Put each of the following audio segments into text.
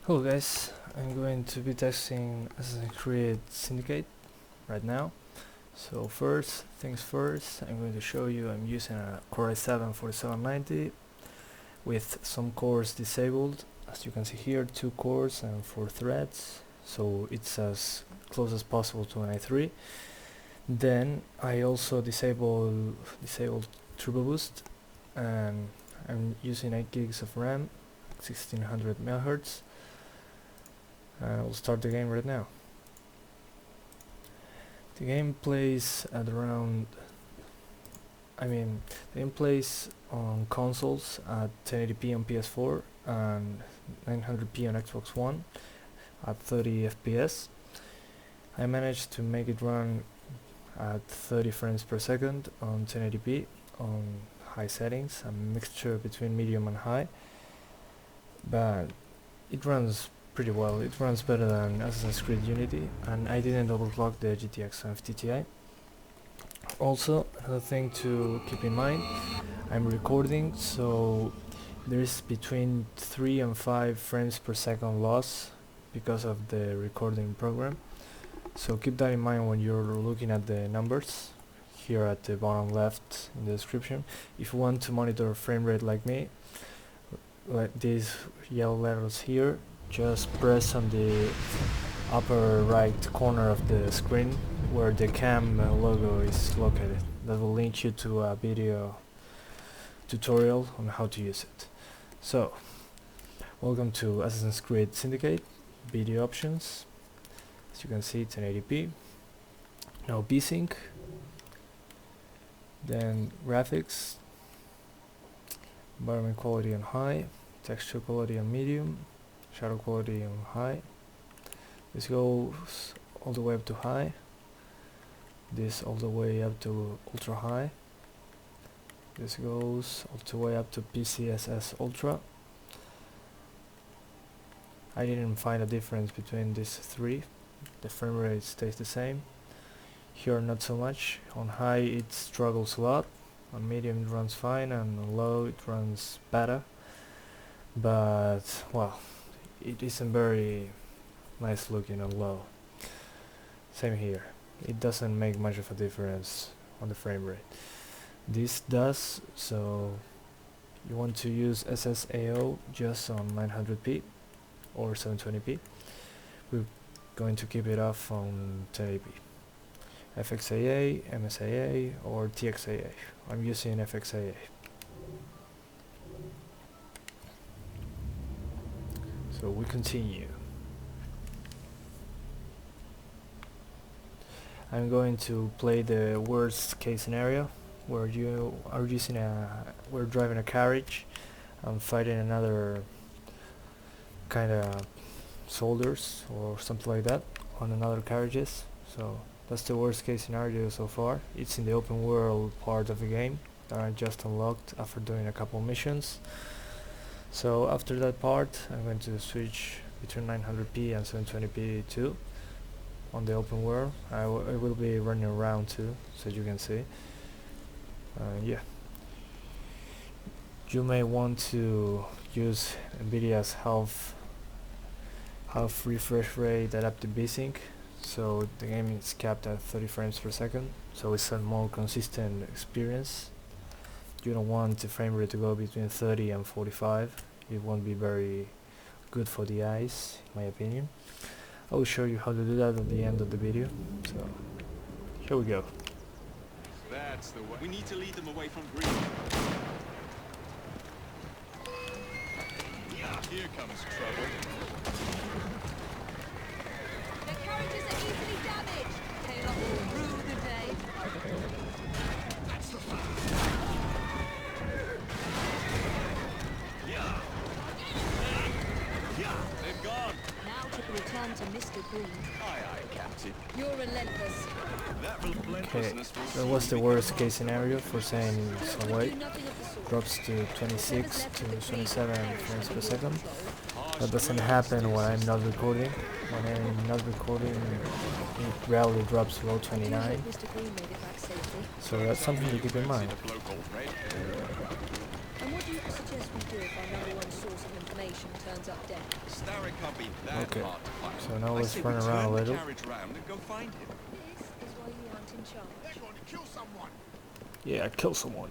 Hello guys, I'm going to be testing Assassin's Creed Syndicate right now. So first things first, I'm going to show you I'm using a Core i7 4790 with some cores disabled. As you can see here, 2 cores and 4 threads, so it's as close as possible to an i3. Then I also disabled Turbo Boost, and I'm using 8 gigs of RAM, 1600 MHz. We'll start the game right now. The game plays at around, the game plays on consoles at 1080p on PS4 and 900p on Xbox One at 30 FPS. I managed to make it run at 30 frames per second on 1080p on high settings, a mixture between medium and high, but it runs pretty well. It runs better than Assassin's Creed Unity, and I didn't overclock the GTX 5 Ti. Also, another thing to keep in mind, I'm recording, so there's between 3 and 5 frames per second loss because of the recording program. So keep that in mind when you're looking at the numbers here at the bottom left in the description. If you want to monitor frame rate like me, like these yellow letters here, just press on the upper right corner of the screen where the cam logo is located. That will link you to a video tutorial on how to use it. So, welcome to Assassin's Creed Syndicate. Video options. As you can see, 1080p. Now VSync. Then graphics. Environment quality on high. Texture quality on medium. Shadow quality on high. This goes all the way up to high. This all the way up to ultra high. This goes all the way up to PCSS ultra. I didn't find a difference between these three. The frame rate stays the same. Here not so much. On high it struggles a lot. On medium it runs fine, and on low it runs better. But well, it isn't very nice looking on low. Same here. It doesn't make much of a difference on the frame rate. This does, so you want to use SSAO just on 900p or 720p. We're going to keep it off on 1080p. FXAA, MSAA or TXAA. I'm using FXAA. So we continue. I'm going to play the worst case scenario where you are we're driving a carriage and fighting another kind of soldiers or something like that on another carriages. So that's the worst case scenario so far. It's in the open world part of the game that I just unlocked after doing a couple missions. So after that part, I'm going to switch between 900p and 720p too on the open world. I will be running around too, so you can see. Yeah, you may want to use Nvidia's half refresh rate adaptive VSync, so the game is capped at 30 frames per second, so it's a more consistent experience. You don't want the frame rate to go between 30 and 45. It won't be very good for the eyes, in my opinion. I will show you how to do that at the end of the video. So here we go. That's the way. We need to lead them away from green. Here comes trouble. The carriages are easily damaged. Tail off all through the day. That's the fire. They've gone. Now to return to Mr. Green. Aye, aye, Captain. You're relentless. That Okay, relentlessness will that was the worst case scenario for saying some Do weight. nothing of the sort. Drops to 26 to 27 frames per second. That doesn't happen when I'm not recording. When I'm not recording, it rarely drops below 29. Mr. Green made it back safely. So that's something to keep in mind. a bloke already. And what do you suggest suggest we do if our number one source of information turns up dead? Starrick can't be that Okay, hard to find. so now I let's say run we around a turn the little. carriage round and go find him. This is why you aren't in charge. They're going to kill someone. Yeah, kill someone.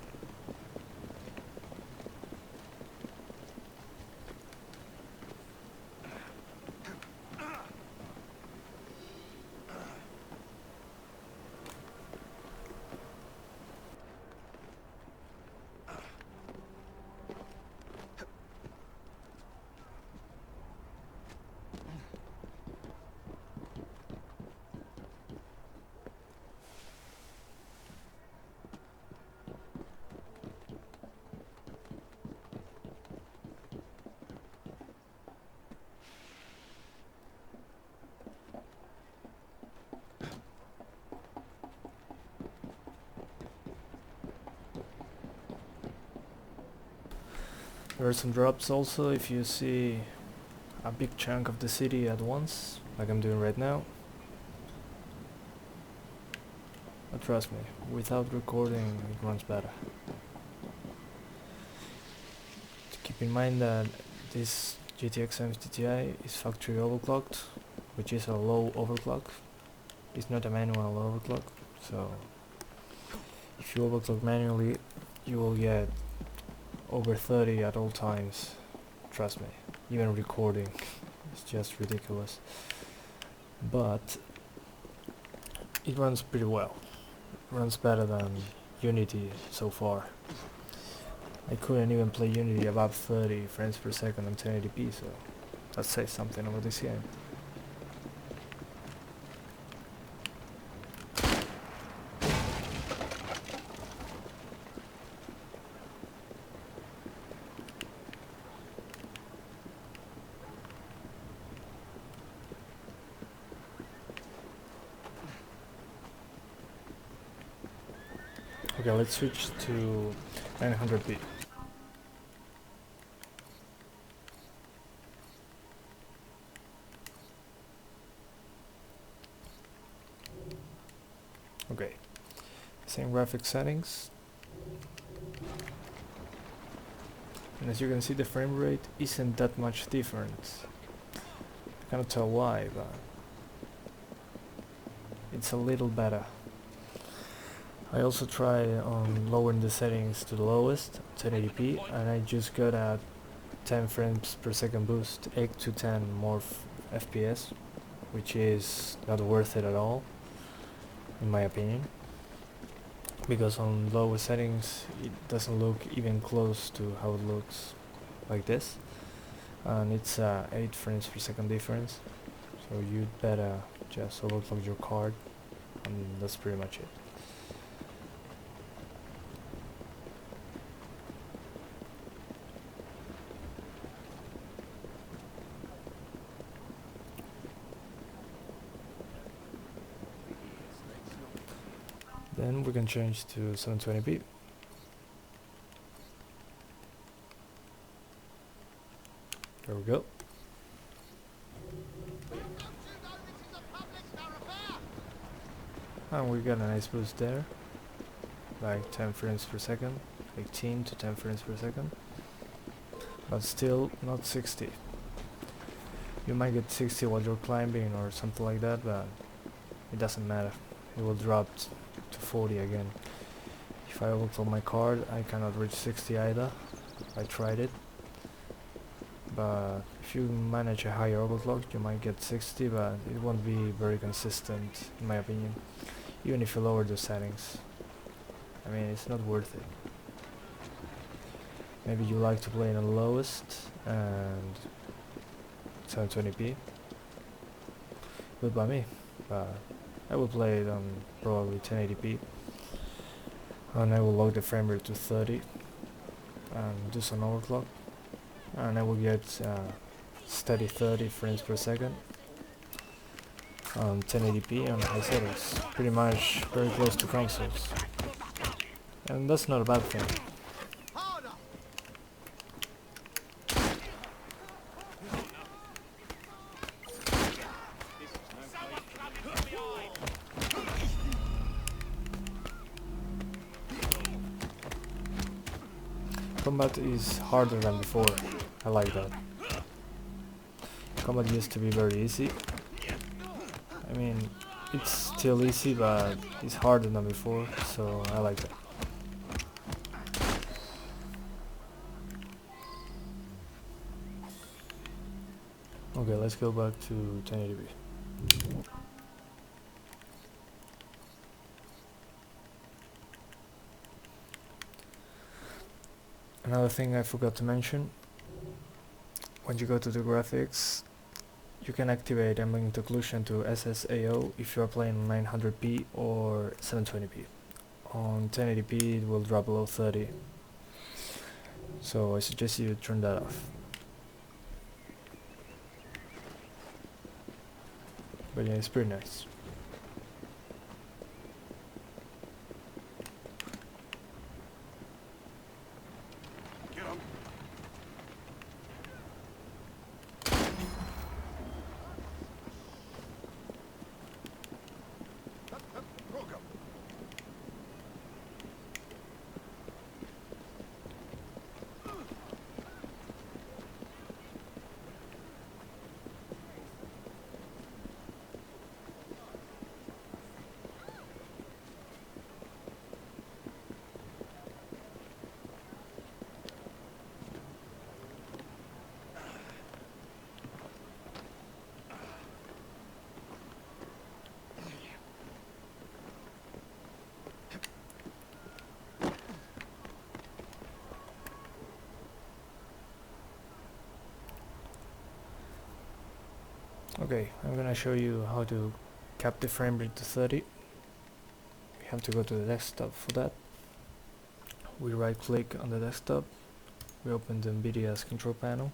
There are some drops also if you see a big chunk of the city at once, like I'm doing right now. But trust me, without recording it runs better. To keep in mind that this GTX 70 Ti is factory overclocked, which is a low overclock. It's not a manual overclock, so if you overclock manually you will get over 30 at all times. Trust me, even recording it's just ridiculous, but it runs pretty well. It runs better than Unity so far. I couldn't even play Unity above 30 frames per second on 1080p, so that says something about this game. Okay, let's switch to 900p. Okay, same graphic settings. And as you can see, the frame rate isn't that much different. I cannot tell why, but it's a little better. I also try on lowering the settings to the lowest, 1080p, and I just got a 10 frames per second boost, 8 to 10 more FPS, which is not worth it at all, in my opinion, because on lower settings it doesn't look even close to how it looks like this, and it's 8 frames per second difference, so you'd better just overclock your card, and that's pretty much it. Then we can change to 720p. There we go. And we got a nice boost there, like 10 frames per second, 18 to 10 frames per second, but still not 60. You might get 60 while you're climbing or something like that, but it doesn't matter. It will drop to 40 again. If I overclock my card, I cannot reach 60 either. I tried it, but if you manage a higher overclock you might get 60, but it won't be very consistent in my opinion, even if you lower the settings. I mean, it's not worth it. Maybe you like to play in the lowest and 720p, good by me, but I will play it on probably 1080p, and I will lock the frame rate to 30 and do some overclock, and I will get steady 30 frames per second on 1080p on high settings, pretty much very close to consoles, and that's not a bad thing. Combat is harder than before. I like that. Combat used to be very easy. I mean, it's still easy, but it's harder than before, so I like that. Okay, let's go back to 1080p. Another thing I forgot to mention, when you go to the graphics, you can activate ambient occlusion to SSAO if you are playing 900p or 720p. On 1080p it will drop below 30, so I suggest you turn that off. But yeah, it's pretty nice. Get 'em. Okay, I'm gonna show you how to cap the frame rate to 30. We have to go to the desktop for that. We right click on the desktop, we open the Nvidia's control panel.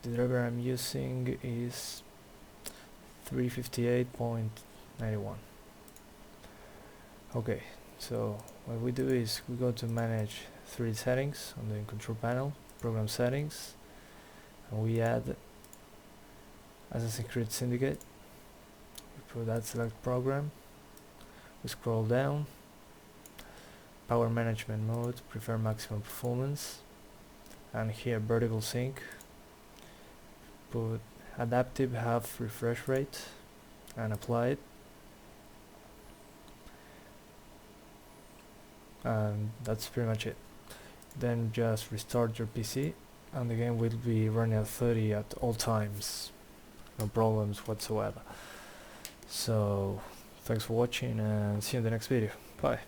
The driver I'm using is 358.91. Okay, so what we do is we go to manage 3D settings on the control panel, program settings, and we add Assassin's Creed Syndicate. We put that select program, we scroll down, power management mode, prefer maximum performance, and here vertical sync, put adaptive half refresh rate and apply it. And that's pretty much it. Then just restart your PC and the game will be running at 30 at all times, no problems whatsoever. So thanks for watching and see you in the next video. Bye.